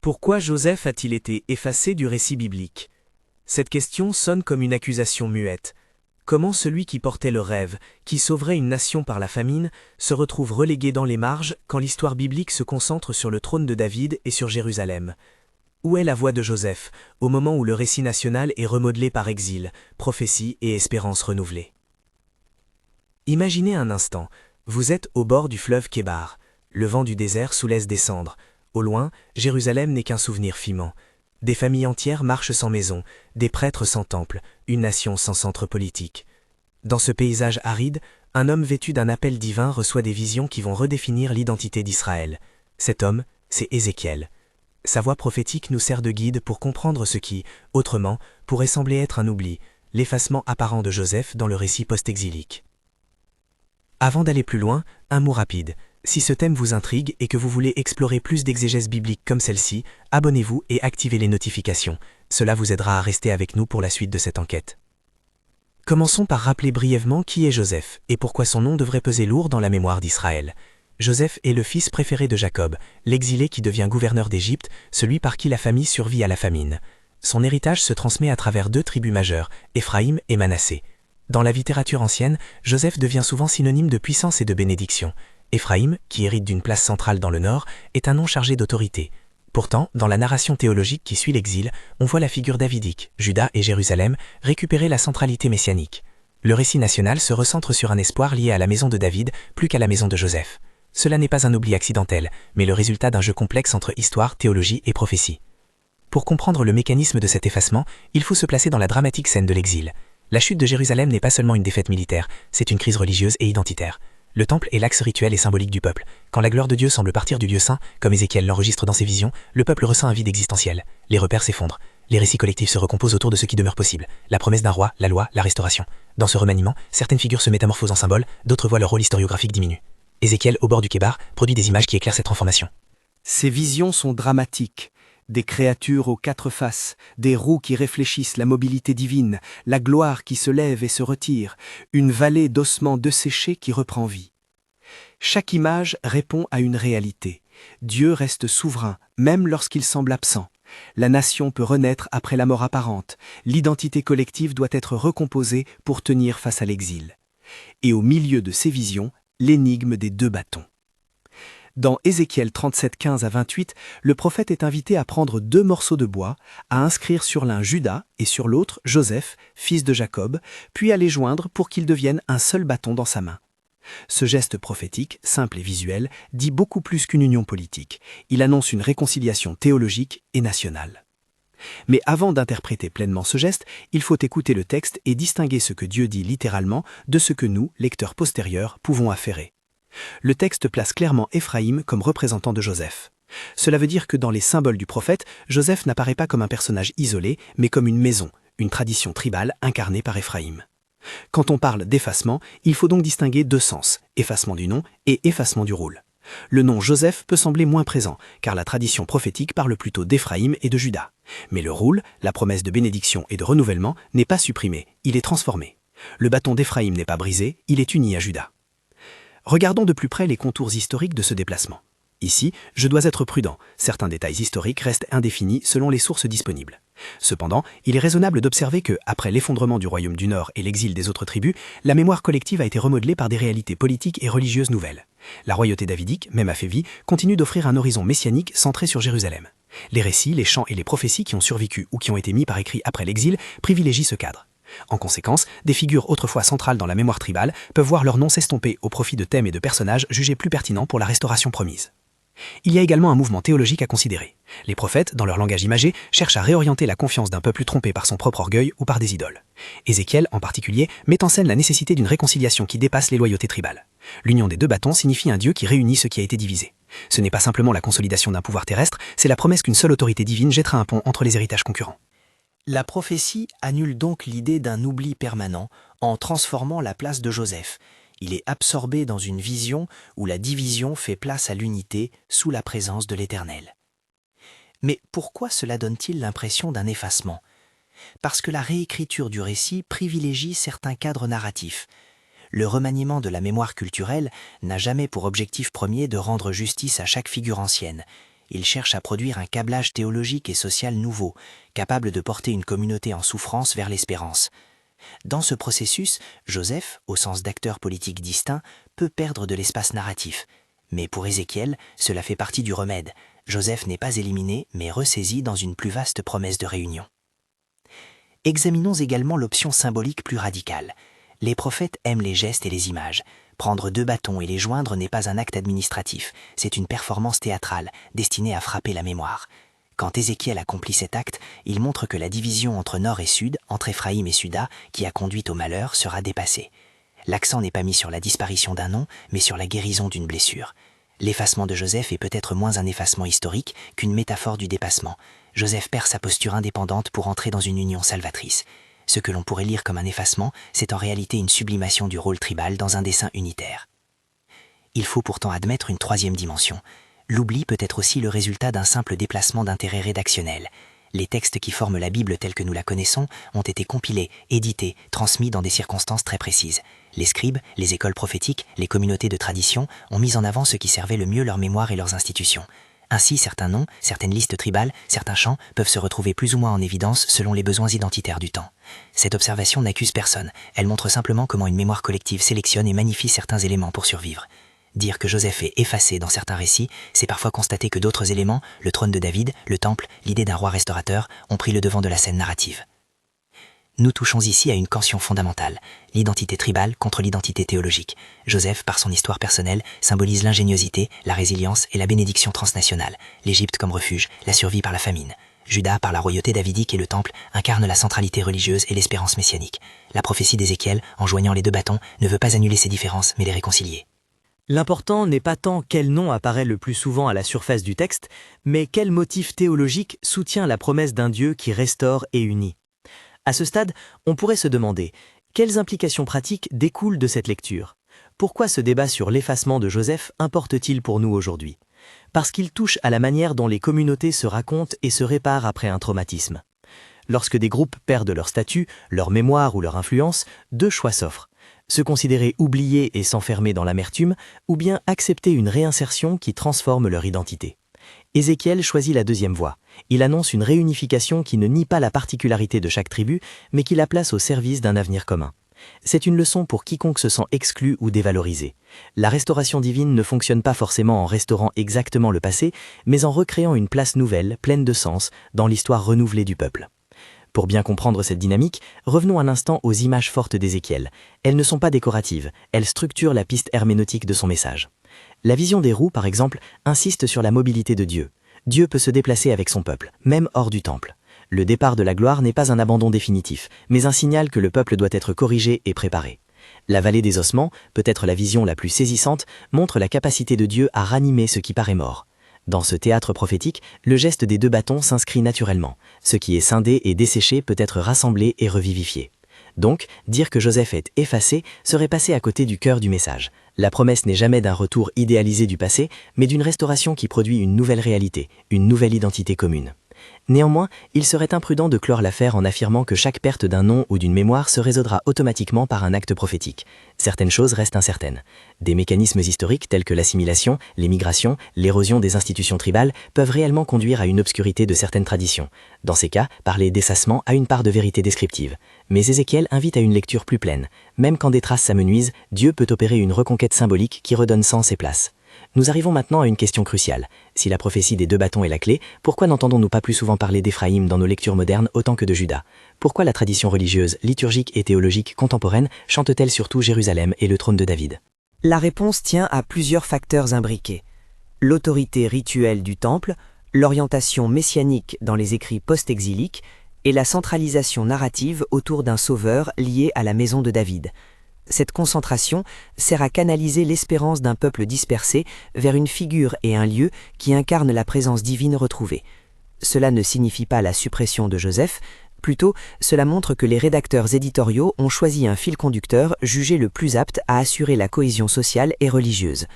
Pourquoi Joseph a-t-il été effacé du récit biblique? Cette question sonne comme une accusation muette. Comment celui qui portait le rêve, qui sauverait une nation par la famine, se retrouve relégué dans les marges quand l'histoire biblique se concentre sur le trône de David et sur Jérusalem? Où est la voix de Joseph, au moment où le récit national est remodelé par exil, prophétie et espérance renouvelée? Imaginez un instant, vous êtes au bord du fleuve Kébar. Le vent du désert soulève des cendres. Au loin, Jérusalem n'est qu'un souvenir fumant. Des familles entières marchent sans maison, des prêtres sans temple, une nation sans centre politique. Dans ce paysage aride, un homme vêtu d'un appel divin reçoit des visions qui vont redéfinir l'identité d'Israël. Cet homme, c'est Ézéchiel. Sa voix prophétique nous sert de guide pour comprendre ce qui, autrement, pourrait sembler être un oubli, l'effacement apparent de Joseph dans le récit post-exilique. Avant d'aller plus loin, un mot rapide. Si ce thème vous intrigue et que vous voulez explorer plus d'exégèse biblique comme celle-ci, abonnez-vous et activez les notifications. Cela vous aidera à rester avec nous pour la suite de cette enquête. Commençons par rappeler brièvement qui est Joseph et pourquoi son nom devrait peser lourd dans la mémoire d'Israël. Joseph est le fils préféré de Jacob, l'exilé qui devient gouverneur d'Égypte, celui par qui la famille survit à la famine. Son héritage se transmet à travers deux tribus majeures, Éphraïm et Manassé. Dans la littérature ancienne, Joseph devient souvent synonyme de puissance et de bénédiction. Éphraïm, qui hérite d'une place centrale dans le nord, est un nom chargé d'autorité. Pourtant, dans la narration théologique qui suit l'exil, on voit la figure davidique, Juda et Jérusalem, récupérer la centralité messianique. Le récit national se recentre sur un espoir lié à la maison de David plus qu'à la maison de Joseph. Cela n'est pas un oubli accidentel, mais le résultat d'un jeu complexe entre histoire, théologie et prophétie. Pour comprendre le mécanisme de cet effacement, il faut se placer dans la dramatique scène de l'exil. La chute de Jérusalem n'est pas seulement une défaite militaire, c'est une crise religieuse et identitaire. Le temple est l'axe rituel et symbolique du peuple. Quand la gloire de Dieu semble partir du lieu saint, comme Ézéchiel l'enregistre dans ses visions, le peuple ressent un vide existentiel. Les repères s'effondrent. Les récits collectifs se recomposent autour de ce qui demeure possible. La promesse d'un roi, la loi, la restauration. Dans ce remaniement, certaines figures se métamorphosent en symboles, d'autres voient leur rôle historiographique diminuer. Ézéchiel, au bord du Kébar, produit des images qui éclairent cette transformation. Ces visions sont dramatiques. Des créatures aux quatre faces, des roues qui réfléchissent la mobilité divine, la gloire qui se lève et se retire, une vallée d'ossements desséchés qui reprend vie. Chaque image répond à une réalité. Dieu reste souverain, même lorsqu'il semble absent. La nation peut renaître après la mort apparente. L'identité collective doit être recomposée pour tenir face à l'exil. Et au milieu de ces visions, l'énigme des deux bâtons. Dans Ézéchiel 37, 15 à 28, le prophète est invité à prendre deux morceaux de bois, à inscrire sur l'un Juda et sur l'autre Joseph, fils de Jacob, puis à les joindre pour qu'ils deviennent un seul bâton dans sa main. Ce geste prophétique, simple et visuel, dit beaucoup plus qu'une union politique. Il annonce une réconciliation théologique et nationale. Mais avant d'interpréter pleinement ce geste, il faut écouter le texte et distinguer ce que Dieu dit littéralement de ce que nous, lecteurs postérieurs, pouvons affairer. Le texte place clairement Éphraïm comme représentant de Joseph. Cela veut dire que dans les symboles du prophète, Joseph n'apparaît pas comme un personnage isolé, mais comme une maison, une tradition tribale incarnée par Éphraïm. Quand on parle d'effacement, il faut donc distinguer deux sens, effacement du nom et effacement du rôle. Le nom Joseph peut sembler moins présent, car la tradition prophétique parle plutôt d'Éphraïm et de Juda. Mais le rôle, la promesse de bénédiction et de renouvellement, n'est pas supprimé, il est transformé. Le bâton d'Éphraïm n'est pas brisé, il est uni à Juda. Regardons de plus près les contours historiques de ce déplacement. Ici, je dois être prudent, certains détails historiques restent indéfinis selon les sources disponibles. Cependant, il est raisonnable d'observer que, après l'effondrement du royaume du Nord et l'exil des autres tribus, la mémoire collective a été remodelée par des réalités politiques et religieuses nouvelles. La royauté davidique, même affaiblie, continue d'offrir un horizon messianique centré sur Jérusalem. Les récits, les chants et les prophéties qui ont survécu ou qui ont été mis par écrit après l'exil privilégient ce cadre. En conséquence, des figures autrefois centrales dans la mémoire tribale peuvent voir leur nom s'estomper au profit de thèmes et de personnages jugés plus pertinents pour la restauration promise. Il y a également un mouvement théologique à considérer. Les prophètes, dans leur langage imagé, cherchent à réorienter la confiance d'un peuple trompé par son propre orgueil ou par des idoles. Ézéchiel, en particulier, met en scène la nécessité d'une réconciliation qui dépasse les loyautés tribales. L'union des deux bâtons signifie un Dieu qui réunit ce qui a été divisé. Ce n'est pas simplement la consolidation d'un pouvoir terrestre, c'est la promesse qu'une seule autorité divine jettera un pont entre les héritages concurrents. La prophétie annule donc l'idée d'un oubli permanent en transformant la place de Joseph. Il est absorbé dans une vision où la division fait place à l'unité sous la présence de l'Éternel. Mais pourquoi cela donne-t-il l'impression d'un effacement? Parce que la réécriture du récit privilégie certains cadres narratifs. Le remaniement de la mémoire culturelle n'a jamais pour objectif premier de rendre justice à chaque figure ancienne. Il cherche à produire un câblage théologique et social nouveau, capable de porter une communauté en souffrance vers l'espérance. Dans ce processus, Joseph, au sens d'acteur politique distinct, peut perdre de l'espace narratif. Mais pour Ézéchiel, cela fait partie du remède. Joseph n'est pas éliminé, mais ressaisi dans une plus vaste promesse de réunion. Examinons également l'option symbolique plus radicale. Les prophètes aiment les gestes et les images. Prendre 2 bâtons et les joindre n'est pas un acte administratif, c'est une performance théâtrale, destinée à frapper la mémoire. Quand Ézéchiel accomplit cet acte, il montre que la division entre nord et sud, entre Éphraïm et Juda, qui a conduit au malheur, sera dépassée. L'accent n'est pas mis sur la disparition d'un nom, mais sur la guérison d'une blessure. L'effacement de Joseph est peut-être moins un effacement historique qu'une métaphore du dépassement. Joseph perd sa posture indépendante pour entrer dans une union salvatrice. Ce que l'on pourrait lire comme un effacement, c'est en réalité une sublimation du rôle tribal dans un dessein unitaire. Il faut pourtant admettre une 3e dimension. L'oubli peut être aussi le résultat d'un simple déplacement d'intérêt rédactionnel. Les textes qui forment la Bible telle que nous la connaissons ont été compilés, édités, transmis dans des circonstances très précises. Les scribes, les écoles prophétiques, les communautés de tradition ont mis en avant ce qui servait le mieux leur mémoire et leurs institutions. Ainsi, certains noms, certaines listes tribales, certains chants peuvent se retrouver plus ou moins en évidence selon les besoins identitaires du temps. Cette observation n'accuse personne, elle montre simplement comment une mémoire collective sélectionne et magnifie certains éléments pour survivre. Dire que Joseph est effacé dans certains récits, c'est parfois constater que d'autres éléments, le trône de David, le temple, l'idée d'un roi restaurateur, ont pris le devant de la scène narrative. Nous touchons ici à une tension fondamentale, l'identité tribale contre l'identité théologique. Joseph, par son histoire personnelle, symbolise l'ingéniosité, la résilience et la bénédiction transnationale, l'Égypte comme refuge, la survie par la famine. Juda, par la royauté davidique et le temple, incarne la centralité religieuse et l'espérance messianique. La prophétie d'Ézéchiel, en joignant les 2 bâtons, ne veut pas annuler ces différences, mais les réconcilier. L'important n'est pas tant quel nom apparaît le plus souvent à la surface du texte, mais quel motif théologique soutient la promesse d'un Dieu qui restaure et unit. À ce stade, on pourrait se demander, quelles implications pratiques découlent de cette lecture? Pourquoi ce débat sur l'effacement de Joseph importe-t-il pour nous aujourd'hui? Parce qu'il touche à la manière dont les communautés se racontent et se réparent après un traumatisme. Lorsque des groupes perdent leur statut, leur mémoire ou leur influence, 2 choix s'offrent. Se considérer oubliés et s'enfermer dans l'amertume, ou bien accepter une réinsertion qui transforme leur identité. Ézéchiel choisit la 2e voie. Il annonce une réunification qui ne nie pas la particularité de chaque tribu, mais qui la place au service d'un avenir commun. C'est une leçon pour quiconque se sent exclu ou dévalorisé. La restauration divine ne fonctionne pas forcément en restaurant exactement le passé, mais en recréant une place nouvelle, pleine de sens, dans l'histoire renouvelée du peuple. Pour bien comprendre cette dynamique, revenons un instant aux images fortes d'Ézéchiel. Elles ne sont pas décoratives, elles structurent la piste herméneutique de son message. La vision des roues, par exemple, insiste sur la mobilité de Dieu. Dieu peut se déplacer avec son peuple, même hors du temple. Le départ de la gloire n'est pas un abandon définitif, mais un signal que le peuple doit être corrigé et préparé. La vallée des ossements, peut-être la vision la plus saisissante, montre la capacité de Dieu à ranimer ce qui paraît mort. Dans ce théâtre prophétique, le geste des 2 bâtons s'inscrit naturellement. Ce qui est scindé et desséché peut être rassemblé et revivifié. Donc, dire que Joseph est effacé serait passer à côté du cœur du message. La promesse n'est jamais d'un retour idéalisé du passé, mais d'une restauration qui produit une nouvelle réalité, une nouvelle identité commune. Néanmoins, il serait imprudent de clore l'affaire en affirmant que chaque perte d'un nom ou d'une mémoire se résoudra automatiquement par un acte prophétique. Certaines choses restent incertaines. Des mécanismes historiques tels que l'assimilation, les migrations, l'érosion des institutions tribales peuvent réellement conduire à une obscurité de certaines traditions. Dans ces cas, parler d'effacement a une part de vérité descriptive. Mais Ézéchiel invite à une lecture plus pleine. Même quand des traces s'amenuisent, Dieu peut opérer une reconquête symbolique qui redonne sens et place. Nous arrivons maintenant à une question cruciale. Si la prophétie des 2 bâtons est la clé, pourquoi n'entendons-nous pas plus souvent parler d'Éphraïm dans nos lectures modernes autant que de Juda? Pourquoi la tradition religieuse, liturgique et théologique contemporaine chante-t-elle surtout Jérusalem et le trône de David? La réponse tient à plusieurs facteurs imbriqués. L'autorité rituelle du temple, l'orientation messianique dans les écrits post-exiliques et la centralisation narrative autour d'un sauveur lié à la maison de David. Cette concentration sert à canaliser l'espérance d'un peuple dispersé vers une figure et un lieu qui incarnent la présence divine retrouvée. Cela ne signifie pas la suppression de Joseph, plutôt cela montre que les rédacteurs éditoriaux ont choisi un fil conducteur jugé le plus apte à assurer la cohésion sociale et religieuse.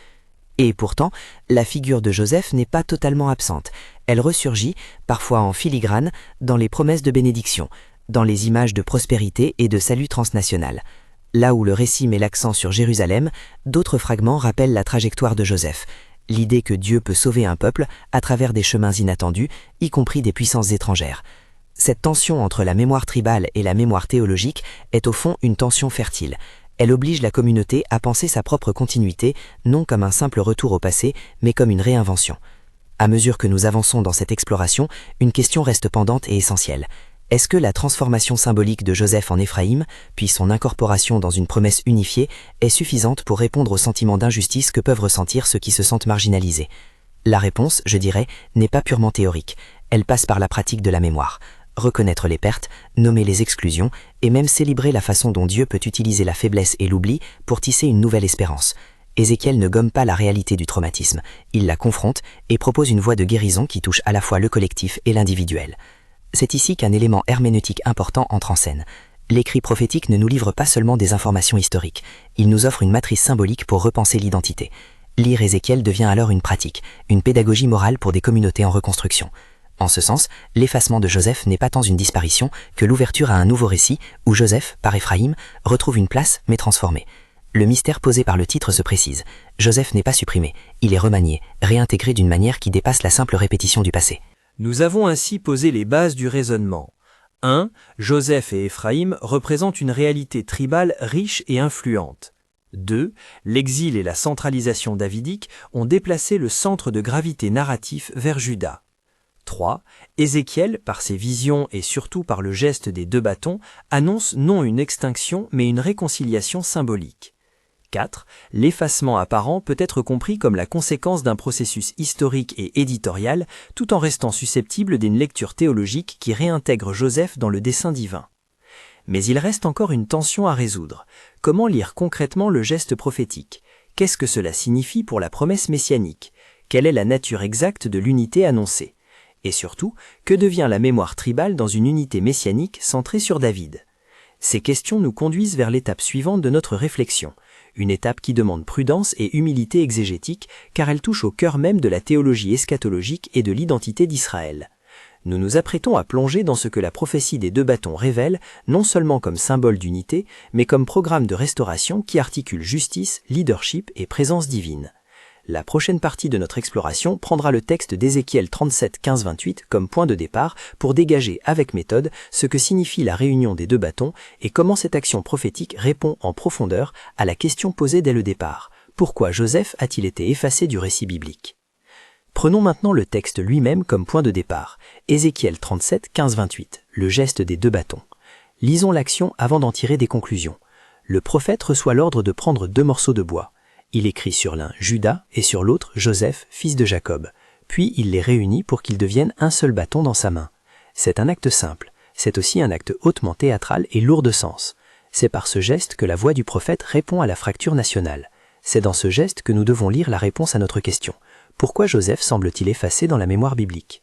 Et pourtant, la figure de Joseph n'est pas totalement absente. Elle ressurgit, parfois en filigrane, dans les promesses de bénédiction, dans les images de prospérité et de salut transnational. Là où le récit met l'accent sur Jérusalem, d'autres fragments rappellent la trajectoire de Joseph. l'idée que Dieu peut sauver un peuple à travers des chemins inattendus, y compris des puissances étrangères. Cette tension entre la mémoire tribale et la mémoire théologique est au fond une tension fertile. Elle oblige la communauté à penser sa propre continuité, non comme un simple retour au passé, mais comme une réinvention. À mesure que nous avançons dans cette exploration, une question reste pendante et essentielle. Est-ce que la transformation symbolique de Joseph en Éphraïm, puis son incorporation dans une promesse unifiée, est suffisante pour répondre au sentiment d'injustice que peuvent ressentir ceux qui se sentent marginalisés? La réponse, je dirais, n'est pas purement théorique. Elle passe par la pratique de la mémoire. Reconnaître les pertes, nommer les exclusions, et même célébrer la façon dont Dieu peut utiliser la faiblesse et l'oubli pour tisser une nouvelle espérance. Ézéchiel ne gomme pas la réalité du traumatisme, il la confronte et propose une voie de guérison qui touche à la fois le collectif et l'individuel. C'est ici qu'un élément herméneutique important entre en scène. L'écrit prophétique ne nous livre pas seulement des informations historiques, il nous offre une matrice symbolique pour repenser l'identité. Lire Ézéchiel devient alors une pratique, une pédagogie morale pour des communautés en reconstruction. En ce sens, l'effacement de Joseph n'est pas tant une disparition que l'ouverture à un nouveau récit où Joseph, par Éphraïm, retrouve une place mais transformée. Le mystère posé par le titre se précise. Joseph n'est pas supprimé, il est remanié, réintégré d'une manière qui dépasse la simple répétition du passé. Nous avons ainsi posé les bases du raisonnement. 1. Joseph et Éphraïm représentent une réalité tribale riche et influente. 2. L'exil et la centralisation davidique ont déplacé le centre de gravité narratif vers Juda. 3. Ézéchiel, par ses visions et surtout par le geste des 2 bâtons, annonce non une extinction mais une réconciliation symbolique. 4. L'effacement apparent peut être compris comme la conséquence d'un processus historique et éditorial tout en restant susceptible d'une lecture théologique qui réintègre Joseph dans le dessein divin. Mais il reste encore une tension à résoudre. Comment lire concrètement le geste prophétique? Qu'est-ce que cela signifie pour la promesse messianique? Quelle est la nature exacte de l'unité annoncée? Et surtout, que devient la mémoire tribale dans une unité messianique centrée sur David? Ces questions nous conduisent vers l'étape suivante de notre réflexion, une étape qui demande prudence et humilité exégétique car elle touche au cœur même de la théologie eschatologique et de l'identité d'Israël. Nous nous apprêtons à plonger dans ce que la prophétie des 2 bâtons révèle, non seulement comme symbole d'unité, mais comme programme de restauration qui articule justice, leadership et présence divine. La prochaine partie de notre exploration prendra le texte d'Ézéchiel 37, 15-28 comme point de départ pour dégager avec méthode ce que signifie la réunion des 2 bâtons et comment cette action prophétique répond en profondeur à la question posée dès le départ. Pourquoi Joseph a-t-il été effacé du récit biblique? Prenons maintenant le texte lui-même comme point de départ. Ézéchiel 37, 15-28, le geste des 2 bâtons. Lisons l'action avant d'en tirer des conclusions. Le prophète reçoit l'ordre de prendre 2 morceaux de bois. Il écrit sur l'un Judas et sur l'autre Joseph, fils de Jacob. Puis il les réunit pour qu'ils deviennent un seul bâton dans sa main. C'est un acte simple. C'est aussi un acte hautement théâtral et lourd de sens. C'est par ce geste que la voix du prophète répond à la fracture nationale. C'est dans ce geste que nous devons lire la réponse à notre question. Pourquoi Joseph semble-t-il effacé dans la mémoire biblique?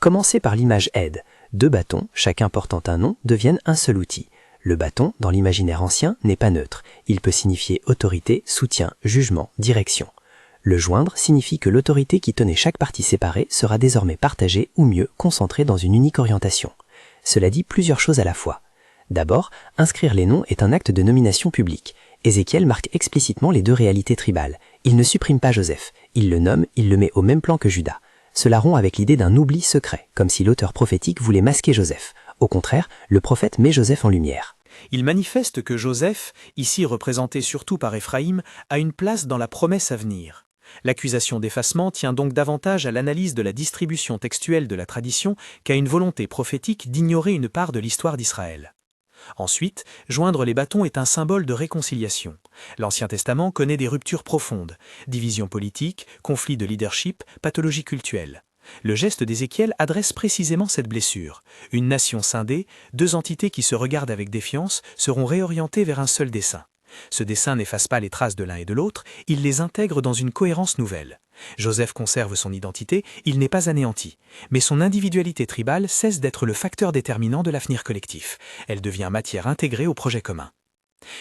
Commencez par l'image aide. 2 bâtons, chacun portant un nom, deviennent un seul outil. Le bâton, dans l'imaginaire ancien, n'est pas neutre. Il peut signifier autorité, soutien, jugement, direction. Le joindre signifie que l'autorité qui tenait chaque partie séparée sera désormais partagée ou mieux concentrée dans une unique orientation. Cela dit plusieurs choses à la fois. D'abord, inscrire les noms est un acte de nomination publique. Ézéchiel marque explicitement les 2 réalités tribales. Il ne supprime pas Joseph. Il le nomme, il le met au même plan que Judas. Cela rompt avec l'idée d'un oubli secret, comme si l'auteur prophétique voulait masquer Joseph. Au contraire, le prophète met Joseph en lumière. Il manifeste que Joseph, ici représenté surtout par Éphraïm, a une place dans la promesse à venir. L'accusation d'effacement tient donc davantage à l'analyse de la distribution textuelle de la tradition qu'à une volonté prophétique d'ignorer une part de l'histoire d'Israël. Ensuite, joindre les bâtons est un symbole de réconciliation. L'Ancien Testament connaît des ruptures profondes, divisions politiques, conflits de leadership, pathologies cultuelles. Le geste d'Ézéchiel adresse précisément cette blessure. Une nation scindée, 2 entités qui se regardent avec défiance seront réorientées vers un seul dessein. Ce dessein n'efface pas les traces de l'un et de l'autre, il les intègre dans une cohérence nouvelle. Joseph conserve son identité, il n'est pas anéanti, mais son individualité tribale cesse d'être le facteur déterminant de l'avenir collectif. Elle devient matière intégrée au projet commun.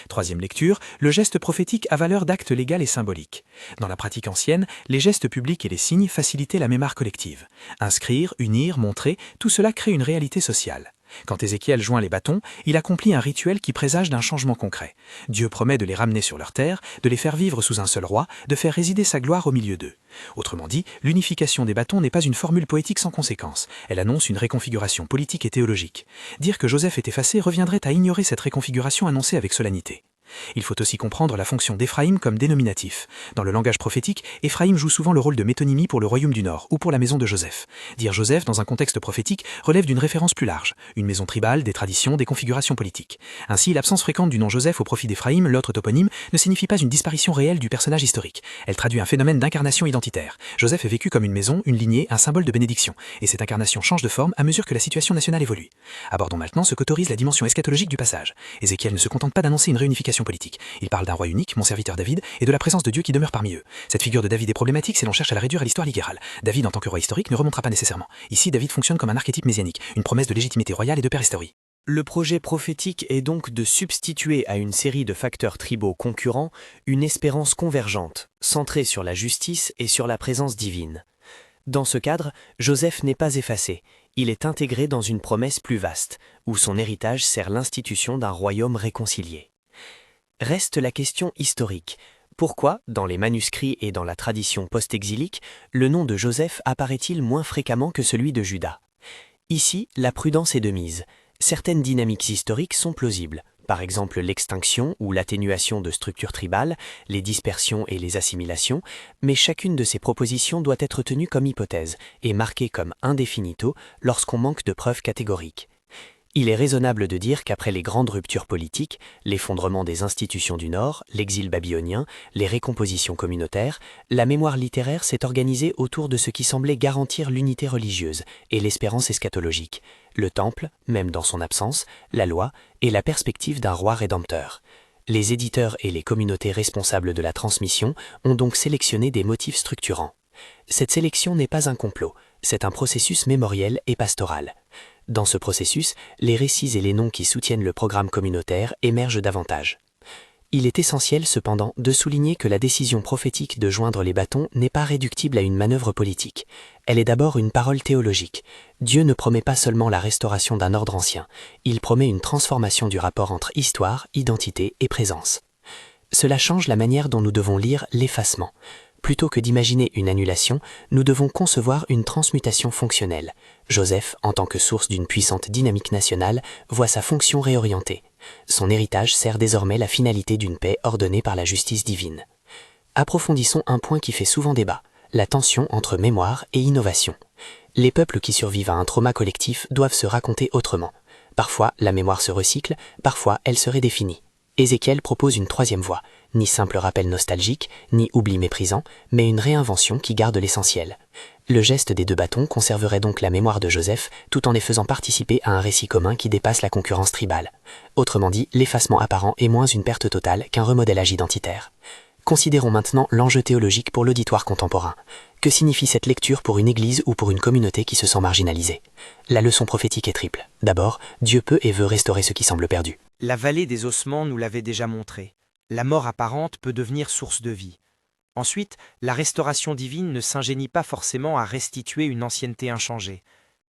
Troisième lecture, le geste prophétique a valeur d'acte légal et symbolique. Dans la pratique ancienne, les gestes publics et les signes facilitaient la mémoire collective. Inscrire, unir, montrer, tout cela crée une réalité sociale. Quand Ézéchiel joint les bâtons, il accomplit un rituel qui présage d'un changement concret. Dieu promet de les ramener sur leur terre, de les faire vivre sous un seul roi, de faire résider sa gloire au milieu d'eux. Autrement dit, l'unification des bâtons n'est pas une formule poétique sans conséquence. Elle annonce une réconfiguration politique et théologique. Dire que Joseph est effacé reviendrait à ignorer cette réconfiguration annoncée avec solennité. Il faut aussi comprendre la fonction d'Éphraïm comme dénominatif. Dans le langage prophétique, Éphraïm joue souvent le rôle de métonymie pour le royaume du Nord ou pour la maison de Joseph. Dire Joseph dans un contexte prophétique relève d'une référence plus large, une maison tribale, des traditions, des configurations politiques. Ainsi, l'absence fréquente du nom Joseph au profit d'Éphraïm, l'autre toponyme, ne signifie pas une disparition réelle du personnage historique. Elle traduit un phénomène d'incarnation identitaire. Joseph est vécu comme une maison, une lignée, un symbole de bénédiction, et cette incarnation change de forme à mesure que la situation nationale évolue. Abordons maintenant ce qu'autorise la dimension eschatologique du passage. Ézéchiel ne se contente pas d'annoncer une réunification politique. Il parle d'un roi unique, mon serviteur David, et de la présence de Dieu qui demeure parmi eux. Cette figure de David est problématique si l'on cherche à la réduire à l'histoire littérale. David en tant que roi historique ne remontera pas nécessairement. Ici, David fonctionne comme un archétype messianique, une promesse de légitimité royale et de père-historie. Le projet prophétique est donc de substituer à une série de facteurs tribaux concurrents une espérance convergente, centrée sur la justice et sur la présence divine. Dans ce cadre, Joseph n'est pas effacé, il est intégré dans une promesse plus vaste, où son héritage sert l'institution d'un royaume réconcilié. Reste la question historique. Pourquoi, dans les manuscrits et dans la tradition post-exilique, le nom de Joseph apparaît-il moins fréquemment que celui de Juda? Ici, la prudence est de mise. Certaines dynamiques historiques sont plausibles, par exemple l'extinction ou l'atténuation de structures tribales, les dispersions et les assimilations, mais chacune de ces propositions doit être tenue comme hypothèse et marquée comme indéfinito lorsqu'on manque de preuves catégoriques. Il est raisonnable de dire qu'après les grandes ruptures politiques, l'effondrement des institutions du Nord, l'exil babylonien, les récompositions communautaires, la mémoire littéraire s'est organisée autour de ce qui semblait garantir l'unité religieuse et l'espérance eschatologique, le temple, même dans son absence, la loi et la perspective d'un roi rédempteur. Les éditeurs et les communautés responsables de la transmission ont donc sélectionné des motifs structurants. Cette sélection n'est pas un complot, c'est un processus mémoriel et pastoral. Dans ce processus, les récits et les noms qui soutiennent le programme communautaire émergent davantage. Il est essentiel cependant de souligner que la décision prophétique de joindre les bâtons n'est pas réductible à une manœuvre politique. Elle est d'abord une parole théologique. Dieu ne promet pas seulement la restauration d'un ordre ancien, il promet une transformation du rapport entre histoire, identité et présence. Cela change la manière dont nous devons lire l'effacement. Plutôt que d'imaginer une annulation, nous devons concevoir une transmutation fonctionnelle. Joseph, en tant que source d'une puissante dynamique nationale, voit sa fonction réorientée. Son héritage sert désormais la finalité d'une paix ordonnée par la justice divine. Approfondissons un point qui fait souvent débat, la tension entre mémoire et innovation. Les peuples qui survivent à un trauma collectif doivent se raconter autrement. Parfois, la mémoire se recycle, parfois elle se redéfinit. Ézéchiel propose une troisième voie, ni simple rappel nostalgique, ni oubli méprisant, mais une réinvention qui garde l'essentiel. Le geste des deux bâtons conserverait donc la mémoire de Joseph, tout en les faisant participer à un récit commun qui dépasse la concurrence tribale. Autrement dit, l'effacement apparent est moins une perte totale qu'un remodelage identitaire. Considérons maintenant l'enjeu théologique pour l'auditoire contemporain. Que signifie cette lecture pour une église ou pour une communauté qui se sent marginalisée? La leçon prophétique est triple. D'abord, Dieu peut et veut restaurer ce qui semble perdu. La vallée des ossements nous l'avait déjà montré. La mort apparente peut devenir source de vie. Ensuite, la restauration divine ne s'ingénie pas forcément à restituer une ancienneté inchangée.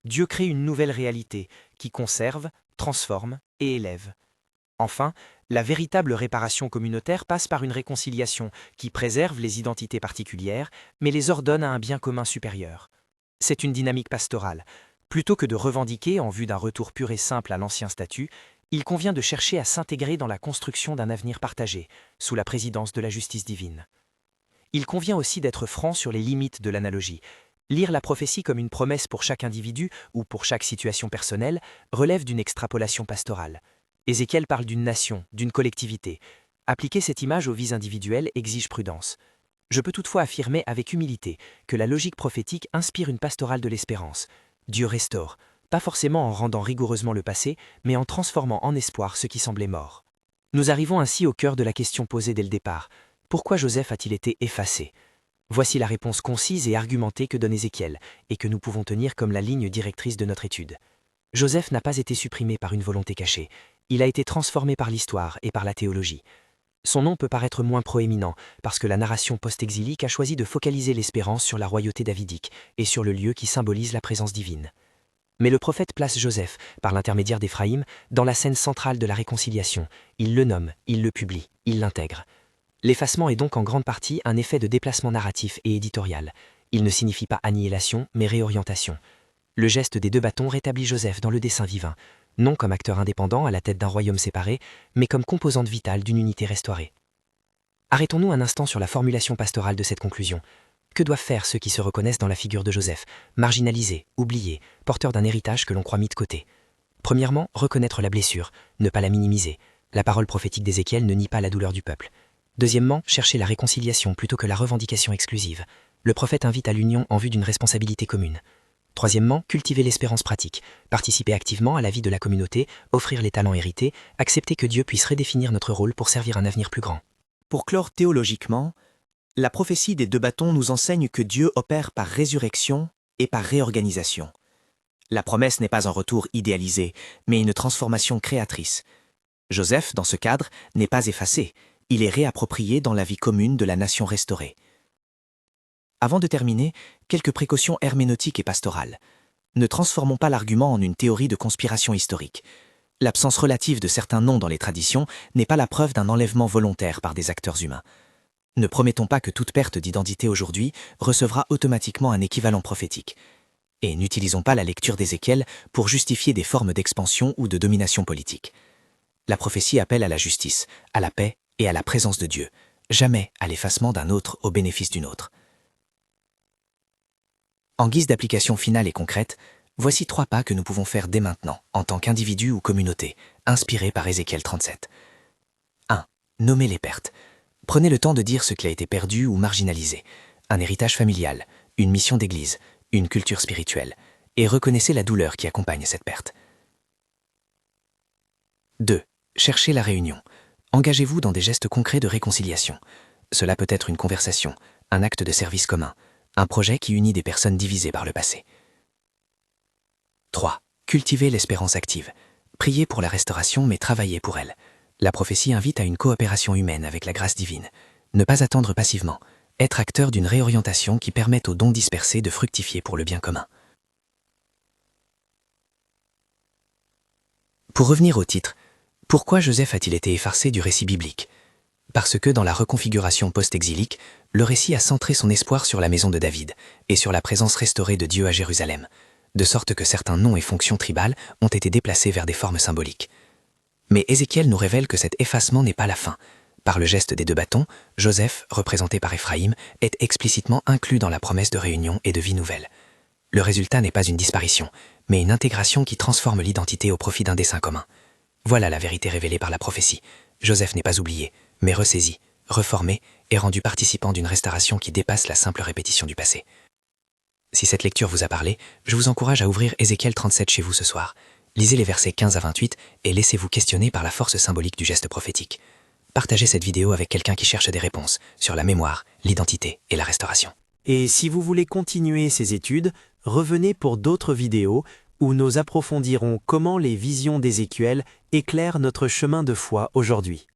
Dieu crée une nouvelle réalité qui conserve, transforme et élève. Enfin, la véritable réparation communautaire passe par une réconciliation qui préserve les identités particulières, mais les ordonne à un bien commun supérieur. C'est une dynamique pastorale. Plutôt que de revendiquer en vue d'un retour pur et simple à l'ancien statut, il convient de chercher à s'intégrer dans la construction d'un avenir partagé, sous la présidence de la justice divine. Il convient aussi d'être franc sur les limites de l'analogie. Lire la prophétie comme une promesse pour chaque individu ou pour chaque situation personnelle relève d'une extrapolation pastorale. Ézéchiel parle d'une nation, d'une collectivité. Appliquer cette image aux vies individuelles exige prudence. Je peux toutefois affirmer avec humilité que la logique prophétique inspire une pastorale de l'espérance. Dieu restaure, pas forcément en rendant rigoureusement le passé, mais en transformant en espoir ce qui semblait mort. Nous arrivons ainsi au cœur de la question posée dès le départ. Pourquoi Joseph a-t-il été effacé? Voici la réponse concise et argumentée que donne Ézéchiel, et que nous pouvons tenir comme la ligne directrice de notre étude. Joseph n'a pas été supprimé par une volonté cachée, il a été transformé par l'histoire et par la théologie. Son nom peut paraître moins proéminent, parce que la narration post-exilique a choisi de focaliser l'espérance sur la royauté davidique et sur le lieu qui symbolise la présence divine. Mais le prophète place Joseph, par l'intermédiaire d'Éphraïm, dans la scène centrale de la réconciliation. Il le nomme, il le publie, il l'intègre. L'effacement est donc en grande partie un effet de déplacement narratif et éditorial. Il ne signifie pas annihilation, mais réorientation. Le geste des 2 bâtons rétablit Joseph dans le dessein divin, non comme acteur indépendant à la tête d'un royaume séparé, mais comme composante vitale d'une unité restaurée. Arrêtons-nous un instant sur la formulation pastorale de cette conclusion. Que doivent faire ceux qui se reconnaissent dans la figure de Joseph, marginalisés, oubliés, porteurs d'un héritage que l'on croit mis de côté? Premièrement, reconnaître la blessure, ne pas la minimiser. La parole prophétique d'Ézéchiel ne nie pas la douleur du peuple. Deuxièmement, chercher la réconciliation plutôt que la revendication exclusive. Le prophète invite à l'union en vue d'une responsabilité commune. Troisièmement, cultiver l'espérance pratique, participer activement à la vie de la communauté, offrir les talents hérités, accepter que Dieu puisse redéfinir notre rôle pour servir un avenir plus grand. Pour clore théologiquement, la prophétie des 2 bâtons nous enseigne que Dieu opère par résurrection et par réorganisation. La promesse n'est pas un retour idéalisé, mais une transformation créatrice. Joseph, dans ce cadre, n'est pas effacé, il est réapproprié dans la vie commune de la nation restaurée. Avant de terminer, quelques précautions herméneutiques et pastorales. Ne transformons pas l'argument en une théorie de conspiration historique. L'absence relative de certains noms dans les traditions n'est pas la preuve d'un enlèvement volontaire par des acteurs humains. Ne promettons pas que toute perte d'identité aujourd'hui recevra automatiquement un équivalent prophétique. Et n'utilisons pas la lecture d'Ézéchiel pour justifier des formes d'expansion ou de domination politique. La prophétie appelle à la justice, à la paix et à la présence de Dieu, jamais à l'effacement d'un autre au bénéfice d'une autre. En guise d'application finale et concrète, voici 3 pas que nous pouvons faire dès maintenant, en tant qu'individu ou communauté, inspirés par Ézéchiel 37. 1. Nommez les pertes. Prenez le temps de dire ce qui a été perdu ou marginalisé, un héritage familial, une mission d'église, une culture spirituelle, et reconnaissez la douleur qui accompagne cette perte. 2. Cherchez la réunion. Engagez-vous dans des gestes concrets de réconciliation. Cela peut être une conversation, un acte de service commun, un projet qui unit des personnes divisées par le passé. 3. Cultivez l'espérance active. Priez pour la restauration, mais travaillez pour elle. La prophétie invite à une coopération humaine avec la grâce divine. Ne pas attendre passivement. Être acteur d'une réorientation qui permette aux dons dispersés de fructifier pour le bien commun. Pour revenir au titre, pourquoi Joseph a-t-il été effacé du récit biblique? Parce que dans la reconfiguration post-exilique, le récit a centré son espoir sur la maison de David et sur la présence restaurée de Dieu à Jérusalem, de sorte que certains noms et fonctions tribales ont été déplacés vers des formes symboliques. Mais Ézéchiel nous révèle que cet effacement n'est pas la fin. Par le geste des 2 bâtons, Joseph, représenté par Éphraïm, est explicitement inclus dans la promesse de réunion et de vie nouvelle. Le résultat n'est pas une disparition, mais une intégration qui transforme l'identité au profit d'un dessein commun. Voilà la vérité révélée par la prophétie. Joseph n'est pas oublié, mais ressaisi, reformé et rendu participant d'une restauration qui dépasse la simple répétition du passé. Si cette lecture vous a parlé, je vous encourage à ouvrir Ézéchiel 37 chez vous ce soir. Lisez les versets 15 à 28 et laissez-vous questionner par la force symbolique du geste prophétique. Partagez cette vidéo avec quelqu'un qui cherche des réponses sur la mémoire, l'identité et la restauration. Et si vous voulez continuer ces études, revenez pour d'autres vidéos où nous approfondirons comment les visions d'Ézéchiel éclairent notre chemin de foi aujourd'hui.